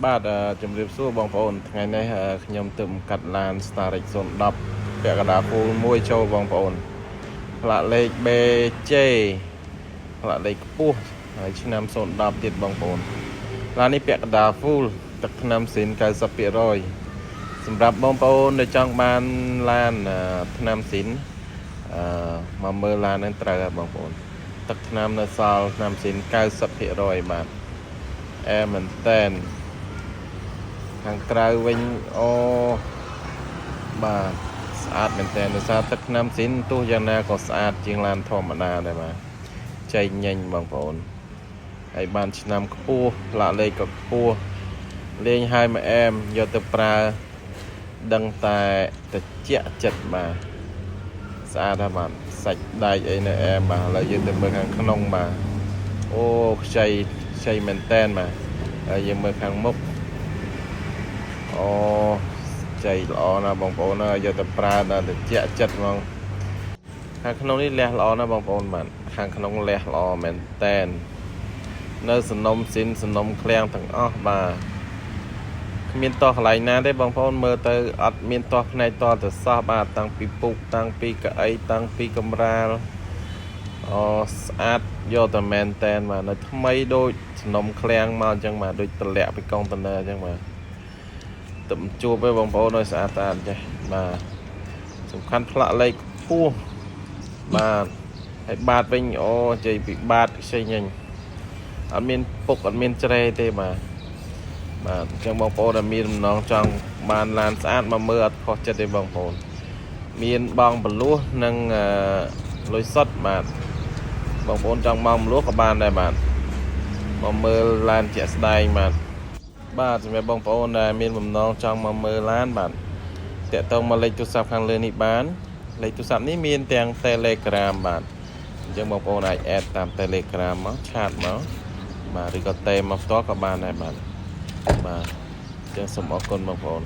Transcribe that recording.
បាទជំរាបសួរបងប្អូនថ្ងៃនេះខ្ញុំទើបកាត់ឡាន Starix 010ពាក់កណ្ដាលគោលមួយចូលបងប្អូនផ្លាកលេខ BJ ផ្លាកលេខខ្ពស់ហើយឆ្នាំ010ទៀតបងប្អូនឡាននេះពាក់កណ្ដាល full ទឹកថ្នាំស៊ីន 90% សម្រាប់បងប្អូនដែលចង់បានឡានថ្នាំស៊ីនមកមើលឡាននឹងត្រូវហើយបងប្អូនទឹកថ្នាំនៅសល់ថ្នាំស៊ីន 90% បាទអែមែនតែនខាងក្រៅវិញអូបាទស្អាតមែនតើដោយសារទឹកថ្នាំស៊ីនទោះយ៉ាងណាក៏ស្អាតជាងឡានធម្មតាដែរបាទចៃញញបងប្អូនហើយបានឆ្នាំខ្ពស់ផ្លាកលេខក៏ខ្ពស់លេងហើយមកអែមយកទៅប្រើដឹងតែតិចចិត្តបាទស្អាតហើយបាទសាច់ដែកអីនៅអែមបាទឥឡូវយើងទៅមើលខាងក្នុងបាទអូខ្ចីមែនតែនបាទហើយយើងមើលខាងមុខអូចៃល្អណាស់បងប្អូនយកទៅប្រើដល់តិចចិត្តហ្មងខាងក្នុងនេះលះល្អណាស់បងប្អូនបាទខាងក្នុងលះល្អមែនតែននៅសំណុំស៊ីនសំណុំឃ្លាំងទាំងអស់បាទគ្មានតោះកន្លែងណាទេបងប្អូនមើលទៅអត់មានតោះផ្នែកតទៅសោះបាទតាំងពីពុកតាំងពីកៅអីតាំងពីកំរាលអូស្អាតយកតែមែនតែនបាទនៅថ្មីដូចសំណុំឃ្លាំងមកអញ្ចឹងបាទដូចតម្លាក់ពីកុងតឺន័រអញ្ចឹងបាទទៅជួបឯងបងប្អូនឲ្យស្អាតចេះបាទសំខាន់ផ្លាកលេខខ្ពស់បាទហើយបាតវិញអូជ័យពីបាតខ្ចីញញអត់មានពុកអត់មានជ្រេទេបាទអញ្ចឹងបងប្អូនដែលមានដំណងចង់បានឡានស្អាតមកមើលអត់ខុសចិត្តទេបងប្អូនមានបងបលួសនិងលុយសុតបាទបងប្អូនចង់មកបលួសក៏បានដែរបាទមកមើលឡានជាក់ស្ដែងបាទសម្រាប់បងប្អូនដែលមានបំណងចង់មកមើលឡានបាទតាក់ទងមកលេខទូរស័ព្ទខាងលើនេះបានលេខទូរស័ព្ទនេះមានទាំង Telegram បាទអញ្ចឹងបងប្អូនអាច add តាម Telegram មកឆាតមកបាទឬក៏ទេមកផ្ទាល់ក៏បានដែរបាទអញ្ចឹងសូមអរគុណបងប្អូន